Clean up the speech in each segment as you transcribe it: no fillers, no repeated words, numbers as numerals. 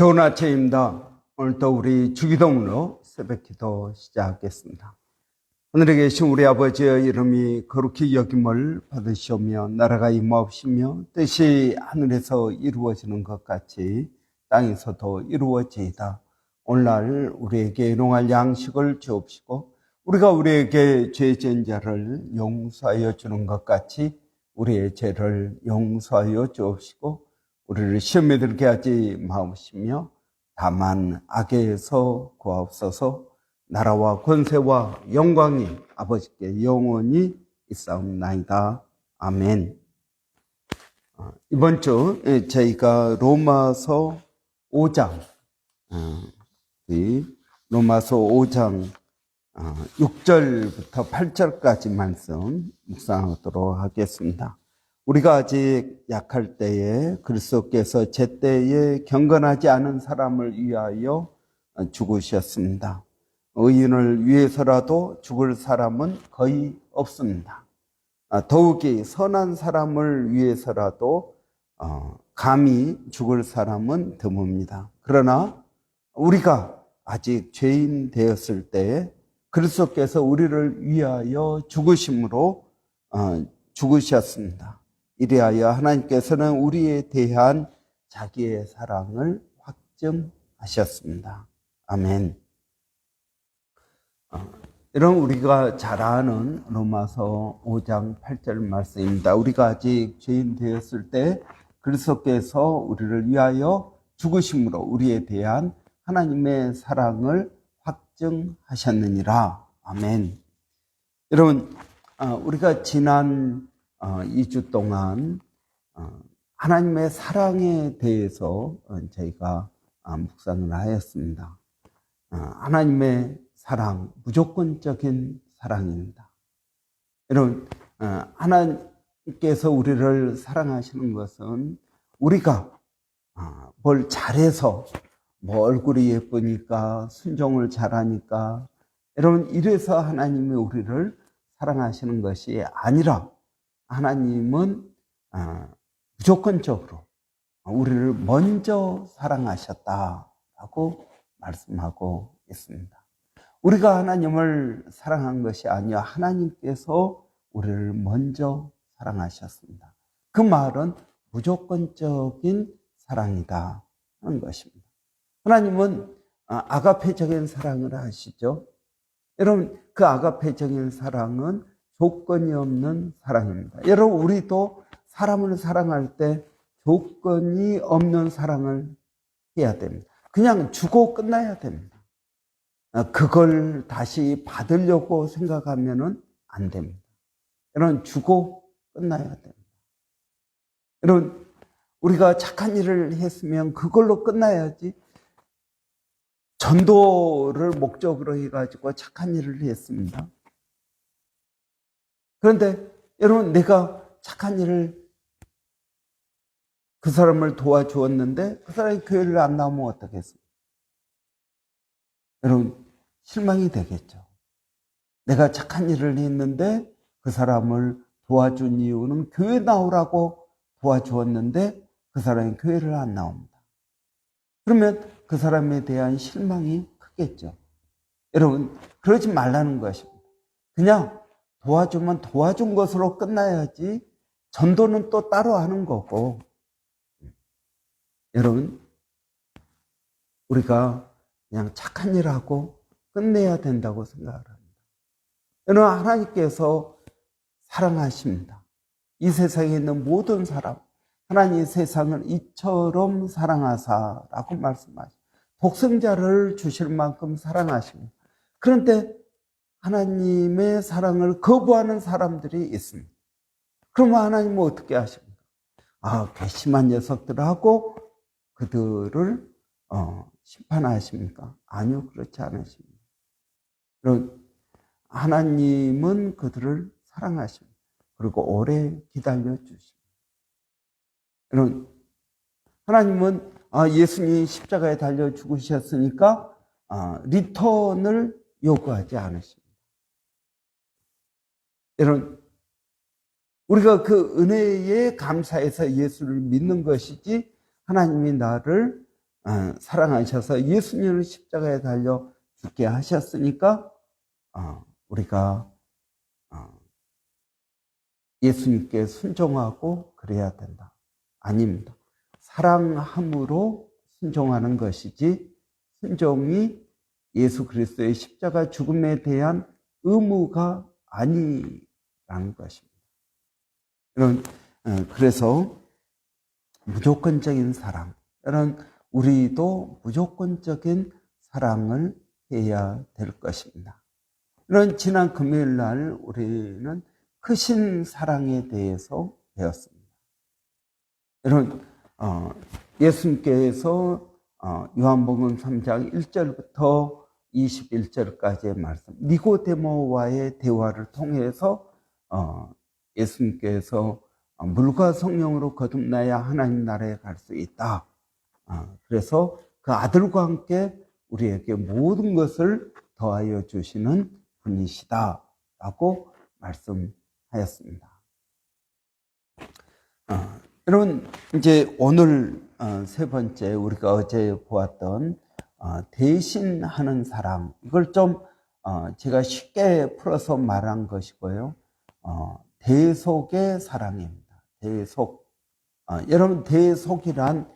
좋은 아침입니다. 오늘도 우리 주기도문으로 새벽기도 시작하겠습니다. 하늘에 계신 우리 아버지의 이름이 거룩히 여김을 받으시오며 나라가 임하옵시며 뜻이 하늘에서 이루어지는 것 같이 땅에서도 이루어지이다. 오늘날 우리에게 일용할 양식을 주옵시고 우리가 우리에게 죄 지은 자를 용서하여 주는 것 같이 우리의 죄를 용서하여 주옵시고 우리를 시험에 들게 하지 마옵시며 다만 악에서 구하옵소서. 나라와 권세와 영광이 아버지께 영원히 있사옵나이다. 아멘. 이번 주 저희가 로마서 5장 로마서 5장 6절부터 8절까지 말씀 묵상하도록 하겠습니다. 우리가 아직 약할 때에 그리스도께서 제때에 경건하지 않은 사람을 위하여 죽으셨습니다. 의인을 위해서라도 죽을 사람은 거의 없습니다. 더욱이 선한 사람을 위해서라도 감히 죽을 사람은 드뭅니다. 그러나 우리가 아직 죄인 되었을 때에 그리스도께서 우리를 위하여 죽으심으로 죽으셨습니다. 이리하여 하나님께서는 우리에 대한 자기의 사랑을 확증하셨습니다. 아멘. 이런 우리가 잘 아는 로마서 5장 8절 말씀입니다. 우리가 아직 죄인 되었을 때 그리스도께서 우리를 위하여 죽으심으로 우리에 대한 하나님의 사랑을 확증하셨느니라. 아멘. 여러분, 우리가 지난 2주 동안 하나님의 사랑에 대해서 저희가 묵상을 하였습니다. 하나님의 사랑, 무조건적인 사랑입니다. 여러분, 하나님께서 우리를 사랑하시는 것은 우리가 뭘 잘해서 뭐 얼굴이 예쁘니까 순종을 잘하니까 여러분 이래서 하나님이 우리를 사랑하시는 것이 아니라 하나님은 무조건적으로 우리를 먼저 사랑하셨다라고 말씀하고 있습니다. 우리가 하나님을 사랑한 것이 아니라 하나님께서 우리를 먼저 사랑하셨습니다. 그 말은 무조건적인 사랑이다 하는 것입니다. 하나님은 아가페적인 사랑을 하시죠. 여러분, 그 아가페적인 사랑은 조건이 없는 사랑입니다. 여러분, 우리도 사람을 사랑할 때 조건이 없는 사랑을 해야 됩니다. 그냥 주고 끝나야 됩니다. 그걸 다시 받으려고 생각하면 안 됩니다. 여러분, 주고 끝나야 됩니다. 여러분, 우리가 착한 일을 했으면 그걸로 끝나야지 전도를 목적으로 해가지고 착한 일을 했습니다. 그런데 여러분, 내가 착한 일을 그 사람을 도와주었는데 그 사람이 교회를 안 나오면 어떻겠습니까? 여러분, 실망이 되겠죠. 내가 착한 일을 했는데 그 사람을 도와준 이유는 교회 나오라고 도와주었는데 그 사람이 교회를 안 나옵니다. 그러면 그 사람에 대한 실망이 크겠죠. 여러분, 그러지 말라는 것입니다. 그냥 도와주면 도와준 것으로 끝나야지 전도는 또 따로 하는 거고. 여러분, 우리가 그냥 착한 일하고 끝내야 된다고 생각을 합니다. 여러분, 하나님께서 사랑하십니다. 이 세상에 있는 모든 사람, 하나님 세상을 이처럼 사랑하사라고 말씀하십니다. 독생자를 주실 만큼 사랑하십니다. 그런데 하나님의 사랑을 거부하는 사람들이 있습니다. 그러면 하나님은 어떻게 하십니까? 괘씸한 녀석들하고 그들을 심판하십니까? 아니요, 그렇지 않으십니다. 하나님은 그들을 사랑하십니다. 그리고 오래 기다려 주십니다. 여러분, 하나님은 예수님이 십자가에 달려 죽으셨으니까 리턴을 요구하지 않으십니다. 여러분, 우리가 그 은혜에 감사해서 예수를 믿는 것이지 하나님이 나를 사랑하셔서 예수님을 십자가에 달려 죽게 하셨으니까 우리가 예수님께 순종하고 그래야 된다. 아닙니다. 사랑함으로 순종하는 것이지 순종이 예수 그리스도의 십자가 죽음에 대한 의무가 아니라는 것입니다. 그래서 무조건적인 사랑, 우리도 무조건적인 사랑을 해야 될 것입니다. 지난 금요일 날 우리는 크신 사랑에 대해서 배웠습니다. 예수님께서 요한복음 3장 1절부터 21절까지의 말씀, 니고데모와의 대화를 통해서 예수님께서 물과 성령으로 거듭나야 하나님 나라에 갈 수 있다. 그래서 그 아들과 함께 우리에게 모든 것을 더하여 주시는 분이시다 라고 말씀하였습니다. 여러분, 이제 오늘 세 번째 우리가 어제 보았던 대신하는 사랑, 이걸 좀 제가 쉽게 풀어서 말한 것이고요. 대속의 사랑입니다. 대속. 여러분, 대속이란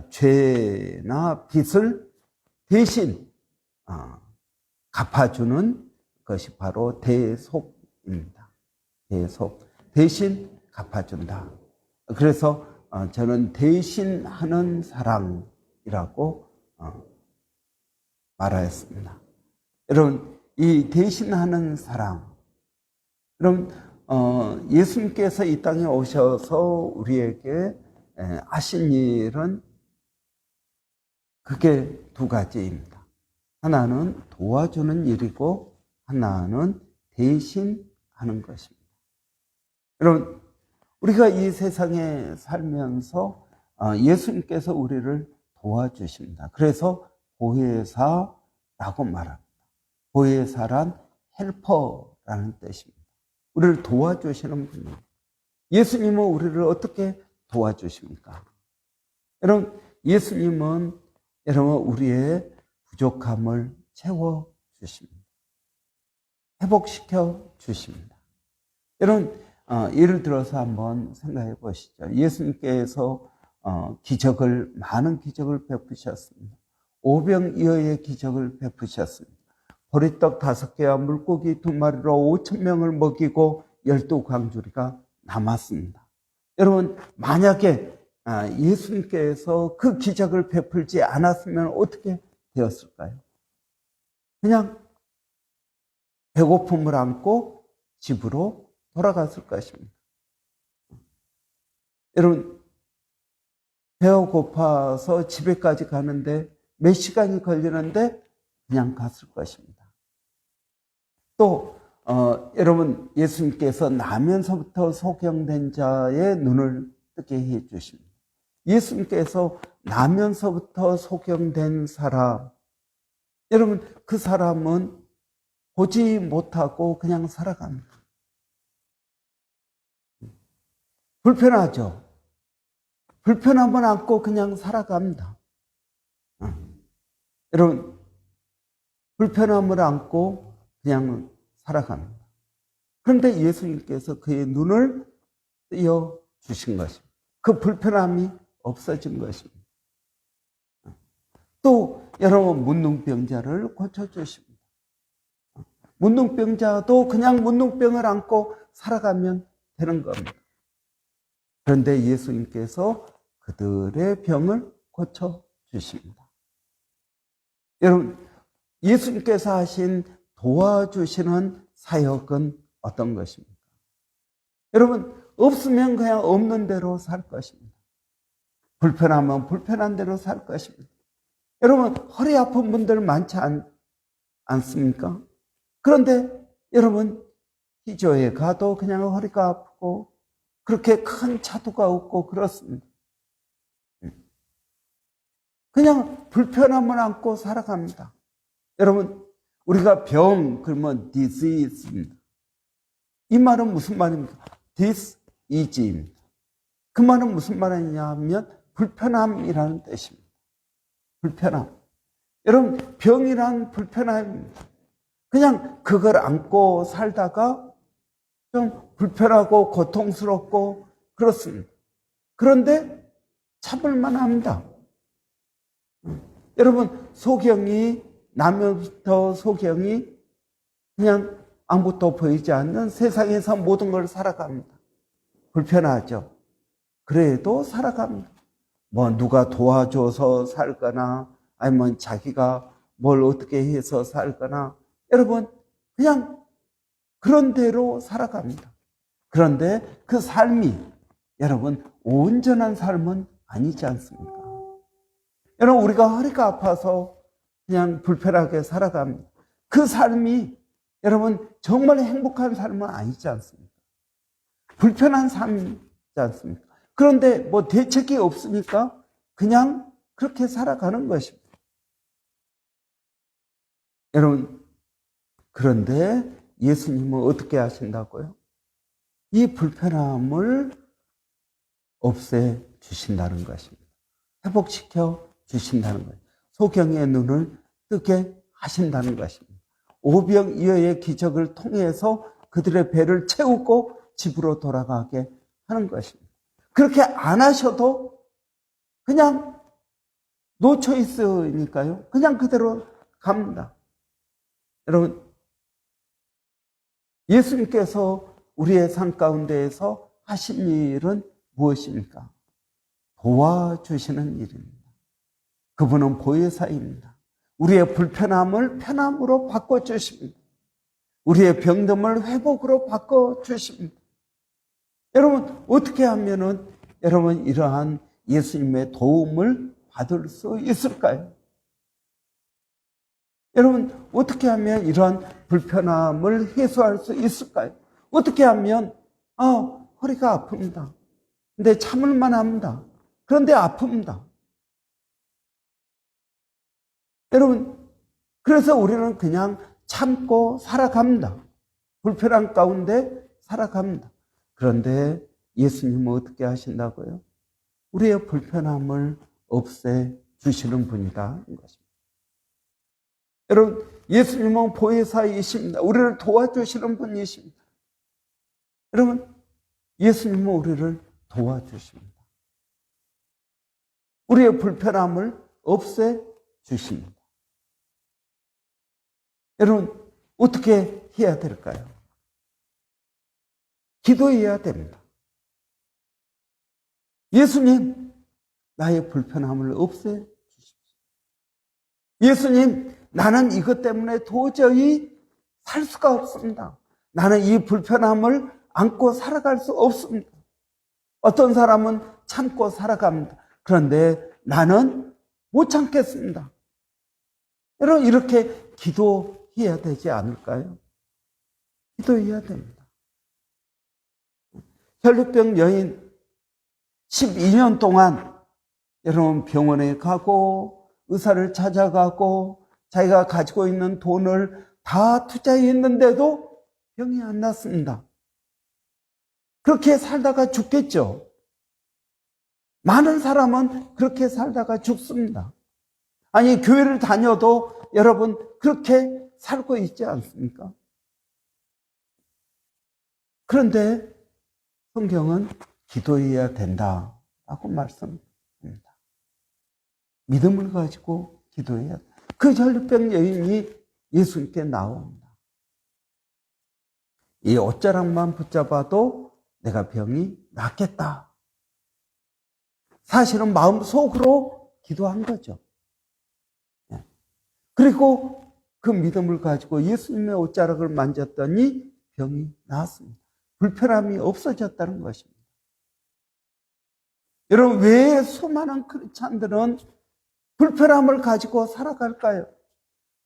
죄나 빚을 대신 갚아주는 것이 바로 대속입니다. 대속. 대신 갚아준다. 그래서 저는 대신하는 사랑이라고 말하였습니다. 여러분, 이 대신하는 사랑, 여러분, 예수님께서 이 땅에 오셔서 우리에게 하신 일은 그게 두 가지입니다. 하나는 도와주는 일이고 하나는 대신하는 것입니다. 여러분, 우리가 이 세상에 살면서 예수님께서 우리를 도와주십니다. 그래서 보혜사라고 말합니다. 보혜사란 헬퍼라는 뜻입니다. 우리를 도와주시는 분입니다. 예수님은 우리를 어떻게 도와주십니까? 여러분, 예수님은 우리의 부족함을 채워주십니다. 회복시켜 주십니다. 여러분, 예를 들어서 한번 생각해 보시죠. 예수님께서 많은 기적을 베푸셨습니다. 오병이어의 기적을 베푸셨습니다. 보리떡 5개와 물고기 2마리로 5,000명을 먹이고 12광주리가 남았습니다. 여러분, 만약에 예수님께서 그 기적을 베풀지 않았으면 어떻게 되었을까요? 그냥 배고픔을 안고 집으로 돌아갔을 것입니다. 여러분, 배가 고파서 집에까지 가는데 몇 시간이 걸리는데 그냥 갔을 것입니다. 또 여러분, 예수님께서 나면서부터 소경된 자의 눈을 뜨게 해 주십니다. 예수님께서 나면서부터 소경된 사람, 여러분, 그 사람은 보지 못하고 그냥 살아갑니다. 불편하죠? 불편함을 안고 그냥 살아갑니다. 여러분, 불편함을 안고 그냥 살아갑니다. 그런데 예수님께서 그의 눈을 띄어 주신 것입니다. 그 불편함이 없어진 것입니다. 또 여러분, 문둥병자를 고쳐주십니다. 문둥병자도 그냥 문둥병을 안고 살아가면 되는 겁니다. 그런데 예수님께서 그들의 병을 고쳐주십니다. 여러분, 예수님께서 하신 도와주시는 사역은 어떤 것입니까? 여러분, 없으면 그냥 없는 대로 살 것입니다. 불편하면 불편한 대로 살 것입니다. 여러분, 허리 아픈 분들 많지 않습니까? 그런데 여러분, 기조에 가도 그냥 허리가 아프고 그렇게 큰 차도가 없고 그렇습니다. 그냥 불편함을 안고 살아갑니다. 여러분, 우리가 그러면 disease입니다. 이 말은 무슨 말입니까? disease입니다. 그 말은 무슨 말이냐 하면 불편함이라는 뜻입니다. 불편함. 여러분, 병이란 불편함입니다. 그냥 그걸 안고 살다가 좀 불편하고 고통스럽고 그렇습니다. 그런데 참을만 합니다. 여러분, 소경이, 나면부터 소경이 그냥 아무것도 보이지 않는 세상에서 모든 걸 살아갑니다. 불편하죠. 그래도 살아갑니다. 뭐 누가 도와줘서 살거나 아니면 자기가 뭘 어떻게 해서 살거나, 여러분 그냥 그런 대로 살아갑니다. 그런데 그 삶이 여러분 온전한 삶은 아니지 않습니까? 여러분, 우리가 허리가 아파서 그냥 불편하게 살아갑니다. 그 삶이 여러분 정말 행복한 삶은 아니지 않습니까? 불편한 삶이지 않습니까? 그런데 뭐 대책이 없으니까 그냥 그렇게 살아가는 것입니다. 여러분, 그런데 예수님은 어떻게 하신다고요? 이 불편함을 없애 주신다는 것입니다. 회복시켜 주신다는 거예요. 소경의 눈을 뜨게 하신다는 것입니다. 오병이어의 기적을 통해서 그들의 배를 채우고 집으로 돌아가게 하는 것입니다. 그렇게 안 하셔도 그냥 놓쳐 있으니까요. 그냥 그대로 갑니다. 여러분, 예수님께서 우리의 삶 가운데에서 하신 일은 무엇입니까? 도와주시는 일입니다. 그분은 보혜사입니다. 우리의 불편함을 편함으로 바꿔주십니다. 우리의 병듦을 회복으로 바꿔주십니다. 여러분, 어떻게 하면은 여러분 이러한 예수님의 도움을 받을 수 있을까요? 여러분, 어떻게 하면 이러한 불편함을 해소할 수 있을까요? 어떻게 하면 허리가 아픕니다. 근데 참을만 합니다. 그런데 아픕니다. 여러분, 그래서 우리는 그냥 참고 살아갑니다. 불편한 가운데 살아갑니다. 그런데 예수님은 어떻게 하신다고요? 우리의 불편함을 없애 주시는 분이다. 것입니다. 여러분, 예수님은 보혜사이십니다. 우리를 도와주시는 분이십니다. 여러분, 예수님은 우리를 도와주십니다. 우리의 불편함을 없애 주십니다. 여러분, 어떻게 해야 될까요? 기도해야 됩니다. 예수님, 나의 불편함을 없애 주십시오. 예수님, 나는 이것 때문에 도저히 살 수가 없습니다. 나는 이 불편함을 안고 살아갈 수 없습니다. 어떤 사람은 참고 살아갑니다. 그런데 나는 못 참겠습니다. 여러분, 이렇게 기도해야 되지 않을까요? 기도해야 됩니다. 혈루병 여인 12년 동안 여러분 병원에 가고 의사를 찾아가고 자기가 가지고 있는 돈을 다 투자했는데도 병이 안 났습니다. 그렇게 살다가 죽겠죠. 많은 사람은 그렇게 살다가 죽습니다. 아니, 교회를 다녀도 여러분 그렇게 살고 있지 않습니까? 그런데 성경은 기도해야 된다라고 말씀합니다. 믿음을 가지고 기도해야 돼. 그 혈루병 여인이 예수님께 나옵니다. 이 옷자락만 붙잡아도 내가 병이 낫겠다. 사실은 마음속으로 기도한 거죠. 그리고 그 믿음을 가지고 예수님의 옷자락을 만졌더니 병이 나았습니다. 불편함이 없어졌다는 것입니다. 여러분, 왜 수많은 크리스찬들은 불편함을 가지고 살아갈까요?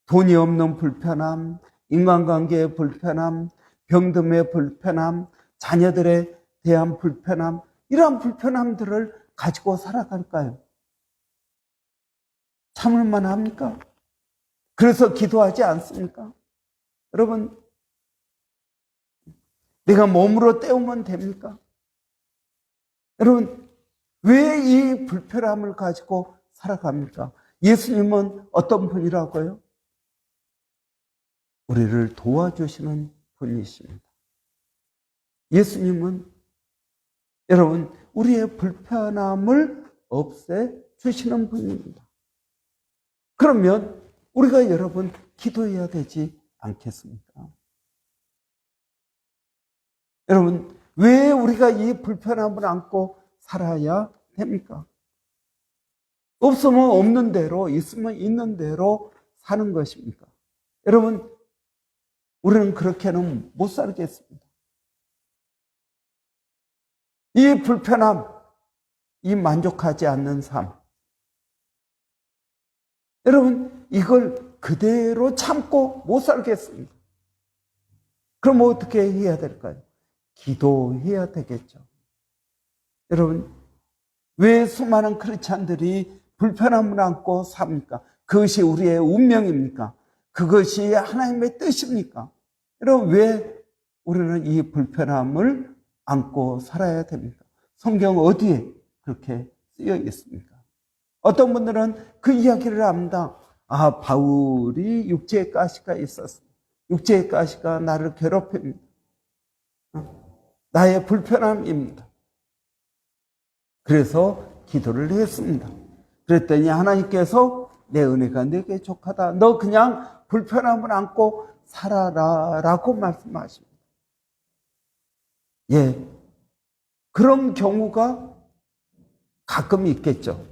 돈이 없는 불편함, 인간관계의 불편함, 병듦의 불편함, 자녀들에 대한 불편함, 이러한 불편함들을 가지고 살아갈까요? 참을만 합니까? 그래서 기도하지 않습니까? 여러분, 내가 몸으로 때우면 됩니까? 여러분, 왜 이 불편함을 가지고 살아갑니까? 예수님은 어떤 분이라고요? 우리를 도와주시는 분이십니다. 예수님은 여러분 우리의 불편함을 없애주시는 분입니다. 그러면 우리가 여러분 기도해야 되지 않겠습니까? 여러분 왜 우리가 이 불편함을 안고 살아야 됩니까? 없으면 없는 대로, 있으면 있는 대로 사는 것입니까? 여러분 우리는 그렇게는 못 살겠습니다. 이 불편함, 이 만족하지 않는 삶, 여러분 이걸 그대로 참고 못 살겠습니다. 그럼 어떻게 해야 될까요? 기도해야 되겠죠. 여러분 왜 수많은 크리스찬들이 불편함을 안고 삽니까? 그것이 우리의 운명입니까? 그것이 하나님의 뜻입니까? 여러분 왜 우리는 이 불편함을 안고 살아야 됩니까? 성경 어디에 그렇게 쓰여 있습니까? 어떤 분들은 그 이야기를 합니다. 아, 바울이 육체의 가시가 있었어. 육체의 가시가 나를 괴롭힙니다. 나의 불편함입니다. 그래서 기도를 했습니다. 그랬더니 하나님께서 내 은혜가 내게 족하다. 너 그냥 불편함을 안고 살아라 라고 말씀하십니다. 예, 그런 경우가 가끔 있겠죠.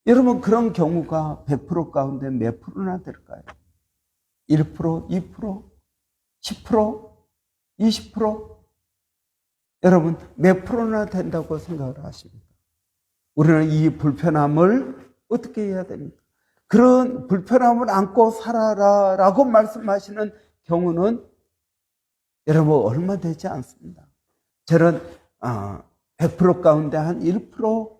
여러분 그런 경우가 100% 가운데 몇 프로나 될까요? 1%, 2%, 10%, 20%? 여러분 몇 프로나 된다고 생각을 하십니까? 우리는 이 불편함을 어떻게 해야 됩니까? 그런 불편함을 안고 살아라 라고 말씀하시는 경우는 여러분 얼마 되지 않습니다. 저는 100% 가운데 한 1%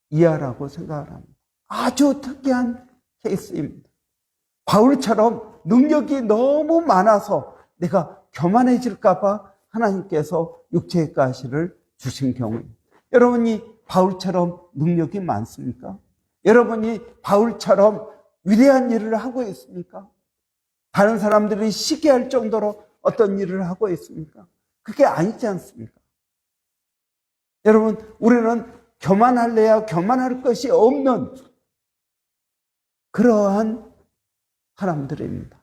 이하라고 생각을 합니다. 아주 특이한 케이스입니다. 바울처럼 능력이 너무 많아서 내가 교만해질까 봐 하나님께서 육체의 가시를 주신 경우입니다. 여러분이 바울처럼 능력이 많습니까? 여러분이 바울처럼 위대한 일을 하고 있습니까? 다른 사람들이 시기할 정도로 어떤 일을 하고 있습니까? 그게 아니지 않습니까? 여러분 우리는 교만할래야 교만할 것이 없는 그러한 사람들입니다.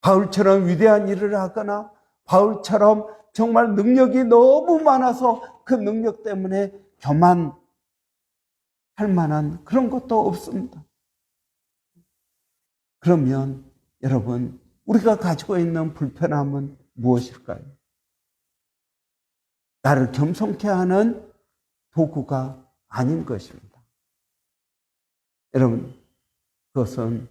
바울처럼 위대한 일을 하거나 바울처럼 정말 능력이 너무 많아서 그 능력 때문에 교만할 만한 그런 것도 없습니다. 그러면 여러분 우리가 가지고 있는 불편함은 무엇일까요? 나를 겸손케 하는 도구가 아닌 것입니다. 여러분 그것은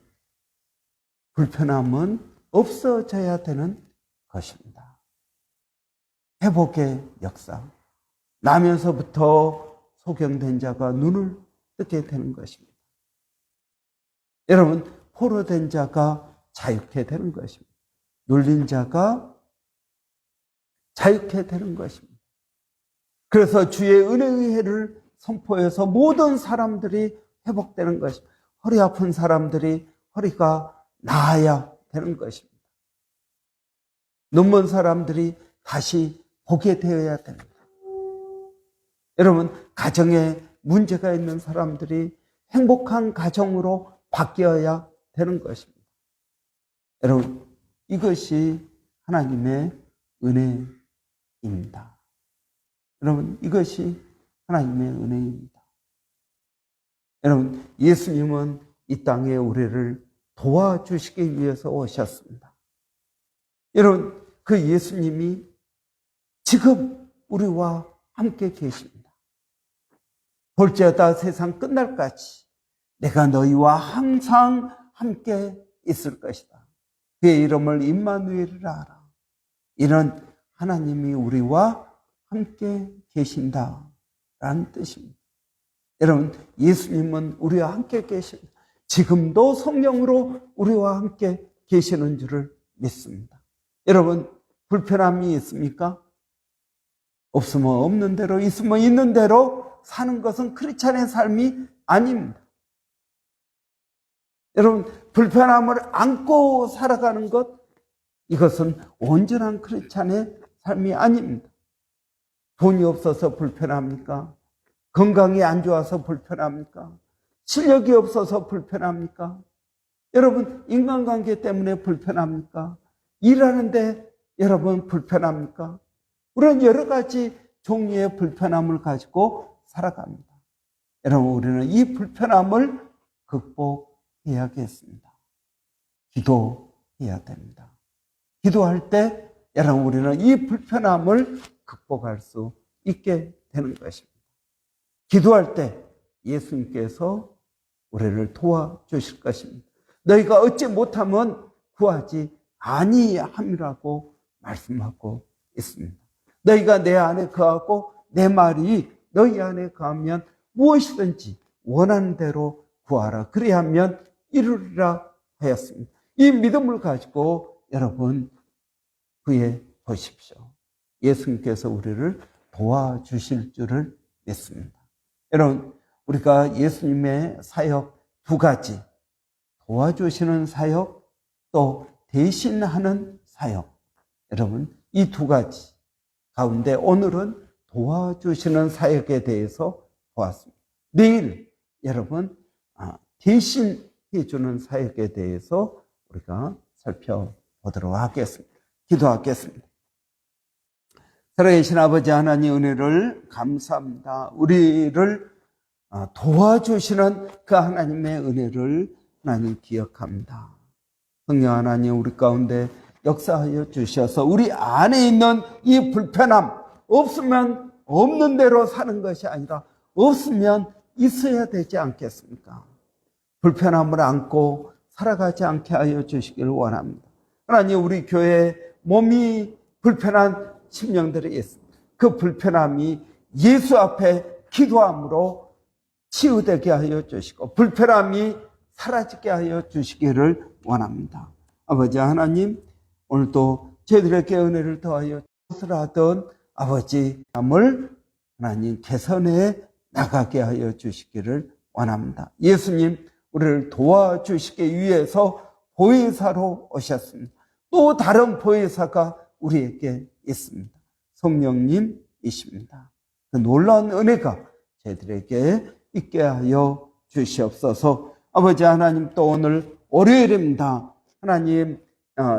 불편함은 없어져야 되는 것입니다. 회복의 역사. 나면서부터 소경된 자가 눈을 뜨게 되는 것입니다. 여러분 포로된 자가 자유케 되는 것입니다. 눌린 자가 자유케 되는 것입니다. 그래서 주의 은혜의 해를 선포해서 모든 사람들이 회복되는 것입니다. 허리 아픈 사람들이 허리가 나아야 되는 것입니다. 눈먼 사람들이 다시 보게 되어야 됩니다. 여러분 가정에 문제가 있는 사람들이 행복한 가정으로 바뀌어야 되는 것입니다. 여러분 이것이 하나님의 은혜입니다. 여러분 이것이 하나님의 은혜입니다. 여러분 예수님은 이 땅에 우리를 도와주시기 위해서 오셨습니다. 여러분 그 예수님이 지금 우리와 함께 계십니다. 볼지어다 세상 끝날까지 내가 너희와 항상 함께 있을 것이다. 그의 이름을 임마누엘이라 하라. 이런 하나님이 우리와 함께 계신다라는 뜻입니다. 여러분 예수님은 우리와 함께 계십니다. 지금도 성령으로 우리와 함께 계시는 줄을 믿습니다. 여러분 불편함이 있습니까? 없으면 없는 대로, 있으면 있는 대로 사는 것은 크리스찬의 삶이 아닙니다. 여러분, 불편함을 안고 살아가는 것, 이것은 온전한 크리스찬의 삶이 아닙니다. 돈이 없어서 불편합니까? 건강이 안 좋아서 불편합니까? 실력이 없어서 불편합니까? 여러분, 인간관계 때문에 불편합니까? 일하는데 여러분 불편합니까? 우리는 여러 가지 종류의 불편함을 가지고 살아갑니다. 여러분, 우리는 이 불편함을 극복해야겠습니다. 기도해야 됩니다. 기도할 때 여러분, 우리는 이 불편함을 극복할 수 있게 되는 것입니다. 기도할 때 예수님께서 우리를 도와주실 것입니다. 너희가 얻지 못하면 구하지 아니함이라고 말씀하고 있습니다. 너희가 내 안에 거하고 내 말이 너희 안에 거하면 무엇이든지 원하는 대로 구하라. 그리하면 이루리라 하였습니다. 이 믿음을 가지고 여러분 구해 보십시오. 예수님께서 우리를 도와주실 줄을 믿습니다. 여러분, 우리가 예수님의 사역 두 가지, 도와주시는 사역, 또 대신하는 사역, 여러분 이 두 가지 가운데 오늘은 도와주시는 사역에 대해서 보았습니다. 내일 여러분 대신해 주는 사역에 대해서 우리가 살펴보도록 하겠습니다. 기도하겠습니다. 살아계신 아버지 하나님, 은혜를 감사합니다. 우리를 도와주시는 그 하나님의 은혜를 하나님 기억합니다. 성령 하나님, 우리 가운데 역사하여 주셔서 우리 안에 있는 이 불편함, 없으면 없는 대로 사는 것이 아니라 없으면 있어야 되지 않겠습니까? 불편함을 안고 살아가지 않게 하여 주시기를 원합니다. 하나님, 우리 교회에 몸이 불편한 심령들이 있습니다. 그 불편함이 예수 앞에 기도함으로 치유되게 하여 주시고 불편함이 사라지게 하여 주시기를 원합니다. 아버지 하나님, 오늘도 저희들에게 은혜를 더하여 무엇을 하든 아버지 함을 하나님 개선해 나가게 하여 주시기를 원합니다. 예수님, 우리를 도와주시기 위해서 보혜사로 오셨습니다. 또 다른 보혜사가 우리에게 있습니다. 성령님이십니다. 그 놀라운 은혜가 저희들에게 있게 하여 주시옵소서. 아버지 하나님, 또 오늘 월요일입니다. 하나님,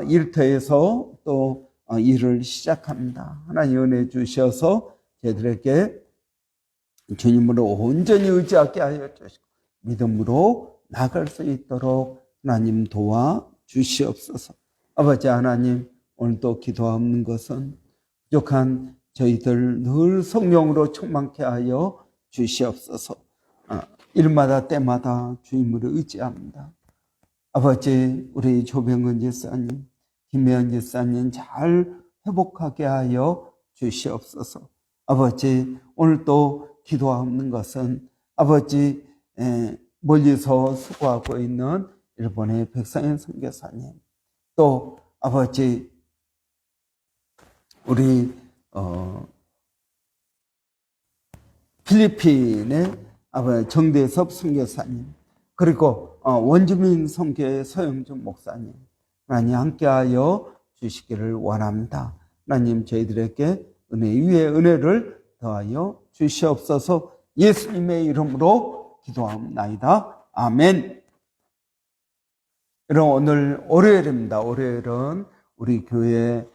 일터에서 또 일을 시작합니다. 하나님 은혜 주셔서 저희들에게 주님으로 온전히 의지하게 하여 주시고 믿음으로 나갈 수 있도록 하나님 도와주시옵소서. 아버지 하나님, 오늘도 기도하는 것은 부족한 저희들 늘 성령으로 충만케 하여 주시옵소서. 일마다 때마다 주님을 의지합니다. 아버지, 우리 조병근 집사님, 김혜연 집사님 잘 회복하게 하여 주시옵소서. 아버지, 오늘 또 기도하는 것은 아버지 멀리서 수고하고 있는 일본의 백상현 선교사님, 또 아버지 우리 필리핀의 아버지 정대섭 선교사님, 그리고 원주민 선교의 서영준 목사님, 하나님 함께하여 주시기를 원합니다. 하나님, 저희들에게 은혜 위에 은혜를 더하여 주시옵소서. 예수님의 이름으로 기도합니다. 아멘. 여러분, 오늘 월요일입니다. 월요일은 우리 교회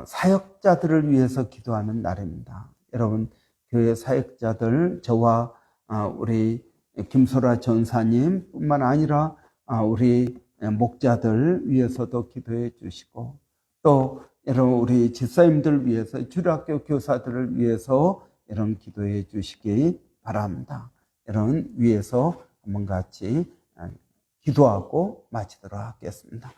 사역자들을 위해서 기도하는 날입니다. 여러분, 교회 사역자들, 저와 우리 김소라 전사님 뿐만 아니라 우리 목자들 위해서도 기도해 주시고, 또 여러분 우리 집사님들 위해서, 주일학교 교사들을 위해서 여러분 기도해 주시기 바랍니다. 여러분 위해서 한번 같이 기도하고 마치도록 하겠습니다.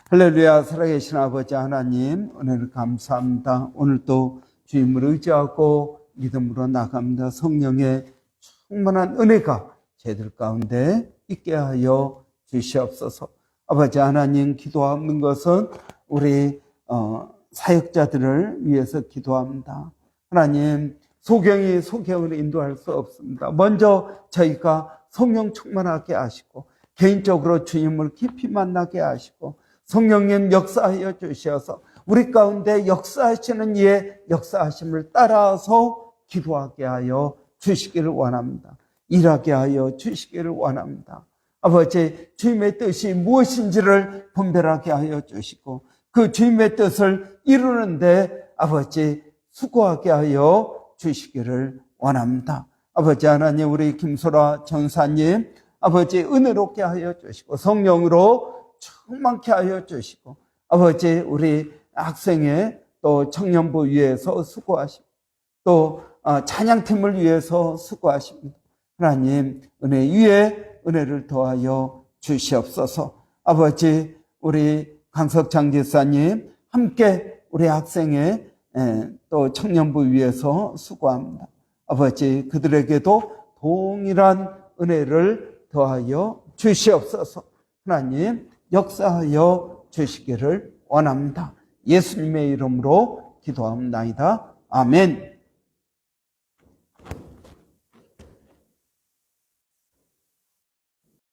할렐루야. 살아계신 아버지 하나님, 은혜를 감사합니다. 오늘도 주님을 의지하고 믿음으로 나갑니다. 성령의 충만한 은혜가 저희들 가운데 있게 하여 주시옵소서. 아버지 하나님, 기도하는 것은 우리 사역자들을 위해서 기도합니다. 하나님, 소경을 인도할 수 없습니다. 먼저 저희가 성령 충만하게 하시고 개인적으로 주님을 깊이 만나게 하시고 성령님 역사하여 주셔서 우리 가운데 역사하시는 이의 역사하심을 따라서 기도하게 하여 주시기를 원합니다. 일하게 하여 주시기를 원합니다. 아버지, 주님의 뜻이 무엇인지를 분별하게 하여 주시고 그 주님의 뜻을 이루는데 아버지 수고하게 하여 주시기를 원합니다. 아버지 하나님, 우리 김소라 전사님 아버지 은혜롭게 하여 주시고 성령으로 충만케 하여 주시고 아버지 우리 학생의 또 청년부 위해서 수고하시고 또 찬양팀을 위해서 수고하십니다. 하나님 은혜 위에 은혜를 더하여 주시옵소서. 아버지 우리 강석창 집사님 함께 우리 학생의 또 청년부 위해서 수고합니다. 아버지 그들에게도 동일한 은혜를 더하여 주시옵소서. 하나님 역사하여 주시기를 원합니다. 예수님의 이름으로 기도합니다. 아멘.